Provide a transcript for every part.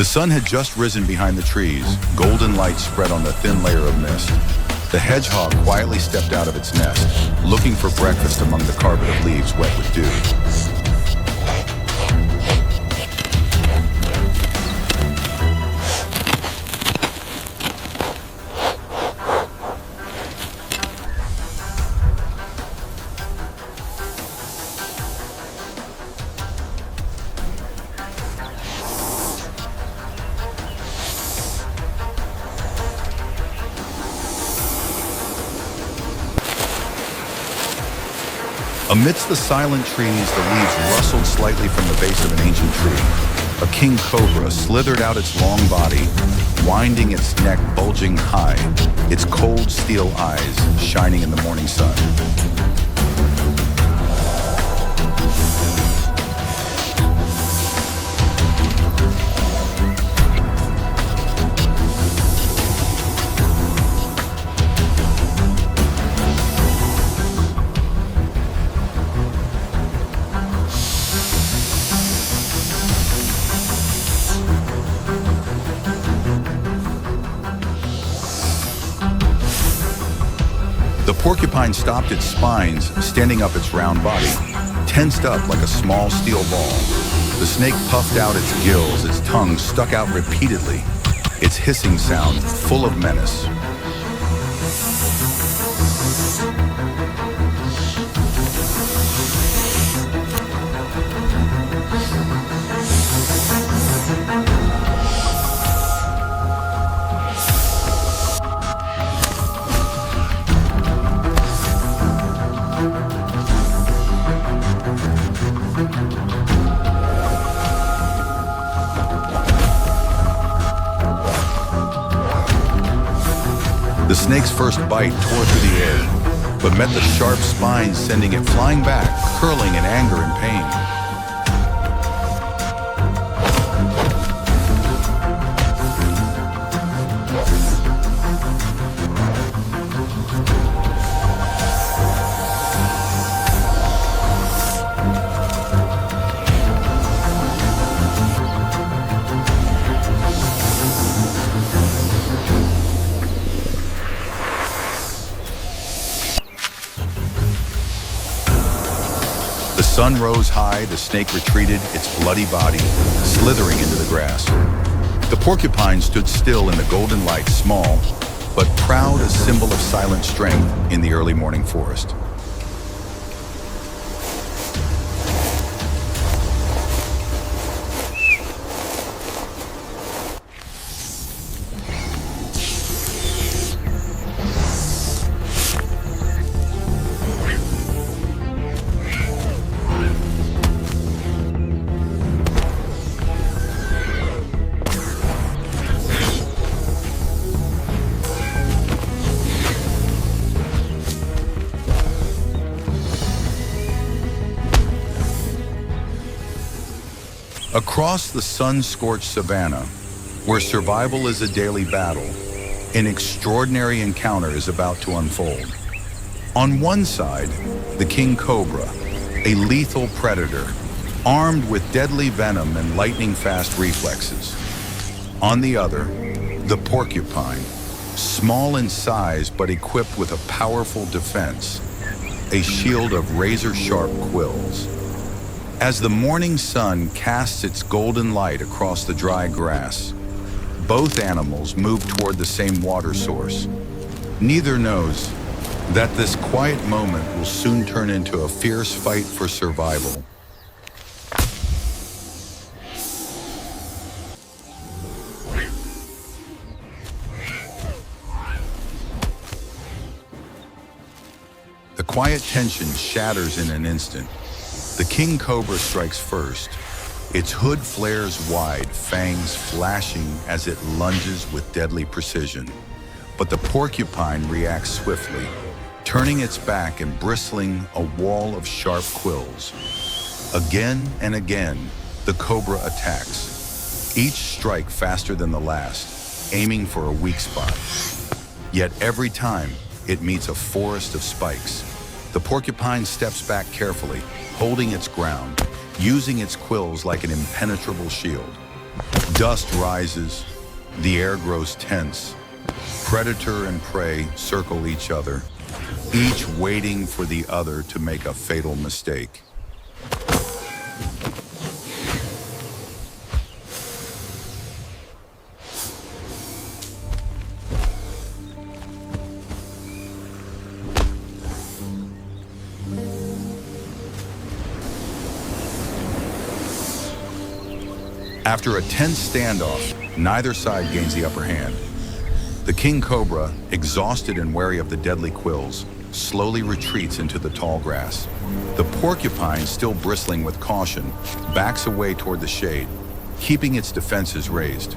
sun had just risen behind the trees, golden light spread on the thin layer of mist. The hedgehog quietly stepped out of its nest, looking for breakfast among the carpet of leaves wet with dew. Amidst the silent trees, the leaves rustled slightly from the base of an ancient tree. A king cobra slithered out its long body, winding its neck bulging high, its cold steel eyes shining in the morning sun. The porcupine stopped its spines, standing up its round body, tensed up like a small steel ball. The snake puffed out its gills, its tongue stuck out repeatedly, its hissing sound full of menace. The snake's first bite tore through the air, but met the sharp spines, sending it flying back, curling in anger and pain. The sun rose high, the snake retreated, its bloody body slithering into the grass. The porcupine stood still in the golden light, small, but proud, a symbol of silent strength in the early morning forest. Across the sun-scorched savanna, where survival is a daily battle, an extraordinary encounter is about to unfold. On one side, the King Cobra, a lethal predator, armed with deadly venom and lightning-fast reflexes. On the other, the porcupine, small in size but equipped with a powerful defense, a shield of razor-sharp quills. As the morning sun casts its golden light across the dry grass, both animals move toward the same water source. Neither knows that this quiet moment will soon turn into a fierce fight for survival. The quiet tension shatters in an instant. The King Cobra strikes first. Its hood flares wide, fangs flashing as it lunges with deadly precision. But the porcupine reacts swiftly, turning its back and bristling a wall of sharp quills. Again and again, the cobra attacks, each strike faster than the last, aiming for a weak spot. Yet every time, it meets a forest of spikes. The porcupine steps back carefully, holding its ground, using its quills like an impenetrable shield. Dust rises, the air grows tense. Predator and prey circle each other, each waiting for the other to make a fatal mistake. After a tense standoff, neither side gains the upper hand. The King Cobra, exhausted and wary of the deadly quills, slowly retreats into the tall grass. The Porcupine, still bristling with caution, backs away toward the shade, keeping its defenses raised.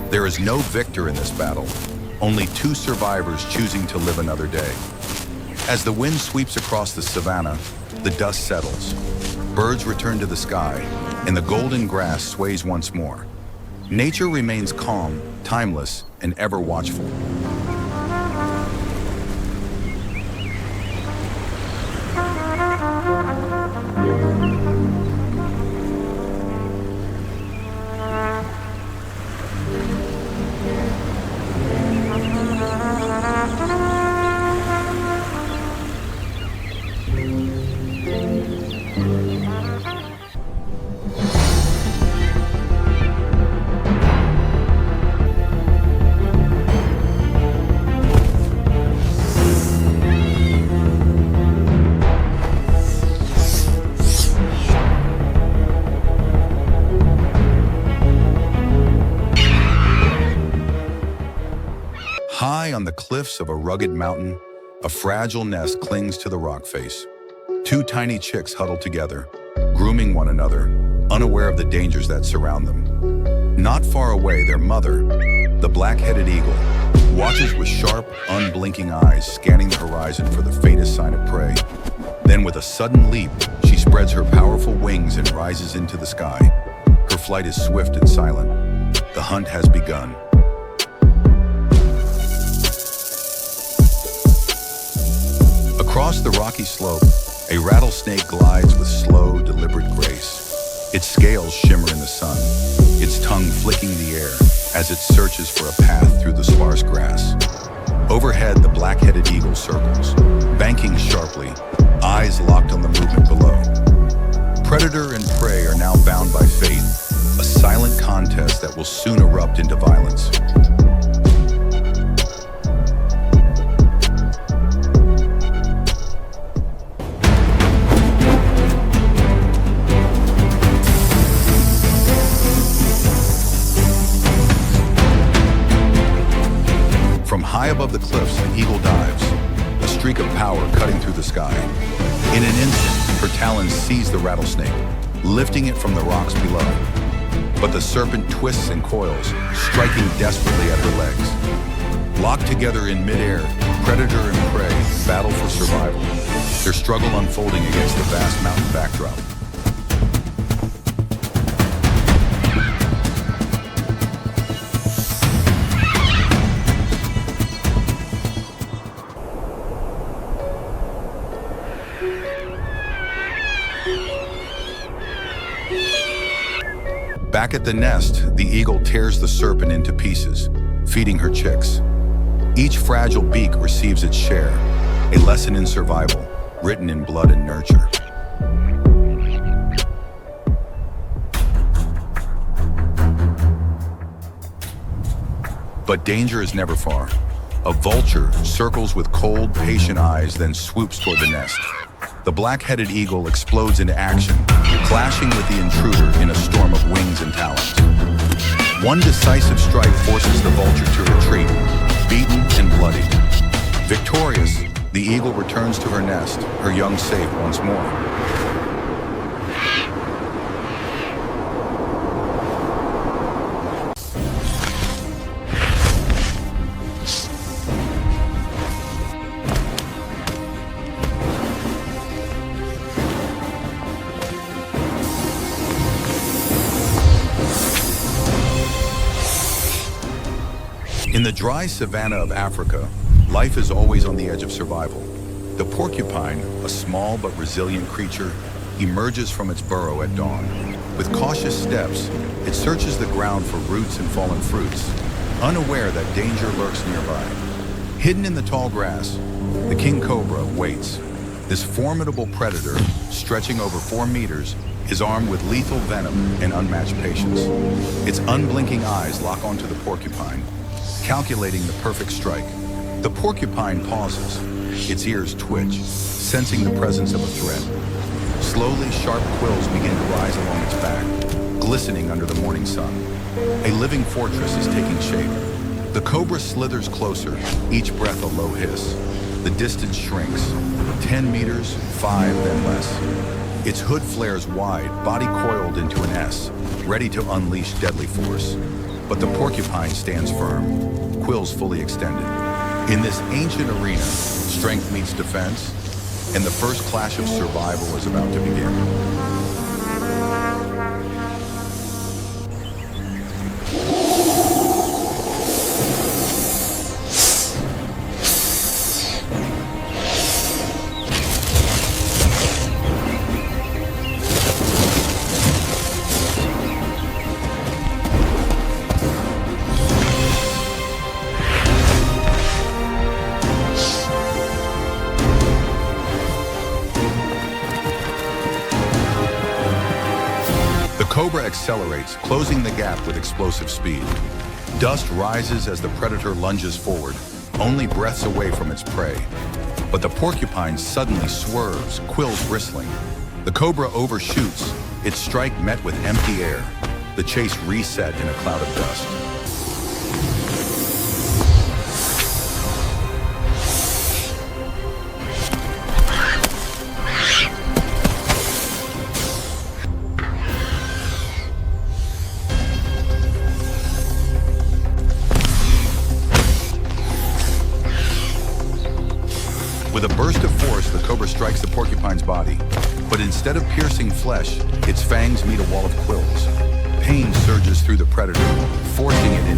There is no victor in this battle, only two survivors choosing to live another day. As the wind sweeps across the savanna, the dust settles. Birds return to the sky, and the golden grass sways once more. Nature remains calm, timeless, and ever watchful. High on the cliffs of a rugged mountain, a fragile nest clings to the rock face. Two tiny chicks huddle together, grooming one another, unaware of the dangers that surround them. Not far away, their mother, the black-headed eagle, watches with sharp, unblinking eyes, scanning the horizon for the faintest sign of prey. Then with a sudden leap, she spreads her powerful wings and rises into the sky. Her flight is swift and silent. The hunt has begun. Across the rocky slope, a rattlesnake glides with slow, deliberate grace. Its scales shimmer in the sun, its tongue flicking the air as it searches for a path through the sparse grass. Overhead, the black-headed eagle circles, banking sharply, eyes locked on the movement below. Predator and prey are now bound by fate, a silent contest that will soon erupt into violence. From high above the cliffs, the eagle dives, a streak of power cutting through the sky. In an instant, her talons seize the rattlesnake, lifting it from the rocks below. But the serpent twists and coils, striking desperately at her legs. Locked together in midair, predator and prey battle for survival, their struggle unfolding against the vast mountain backdrop. Back at the nest, the eagle tears the serpent into pieces, feeding her chicks. Each fragile beak receives its share, a lesson in survival, written in blood and nurture. But danger is never far. A vulture circles with cold, patient eyes, then swoops toward the nest. The black-headed eagle explodes into action, clashing with the intruder in a storm of wings and talons. One decisive strike forces the vulture to retreat, beaten and bloodied. Victorious, the eagle returns to her nest, her young safe once more. In the dry savanna of Africa, life is always on the edge of survival. The porcupine, a small but resilient creature, emerges from its burrow at dawn. With cautious steps, it searches the ground for roots and fallen fruits, unaware that danger lurks nearby. Hidden in the tall grass, the king cobra waits. This formidable predator, stretching over 4 meters, is armed with lethal venom and unmatched patience. Its unblinking eyes lock onto the porcupine, calculating the perfect strike. The porcupine pauses, its ears twitch, sensing the presence of a threat. Slowly, sharp quills begin to rise along its back, glistening under the morning sun. A living fortress is taking shape. The cobra slithers closer, each breath a low hiss. The distance shrinks, 10 meters, 5, then less. Its hood flares wide, body coiled into an S, ready to unleash deadly force. But the porcupine stands firm, quills fully extended. In this ancient arena, strength meets defense, and the first clash of survival is about to begin. The cobra accelerates, closing the gap with explosive speed. Dust rises as the predator lunges forward, only breaths away from its prey. But the porcupine suddenly swerves, quills bristling. The cobra overshoots, its strike met with empty air. The chase reset in a cloud of dust. With a burst of force, the cobra strikes the porcupine's body. But instead of piercing flesh, its fangs meet a wall of quills. Pain surges through the predator, forcing it into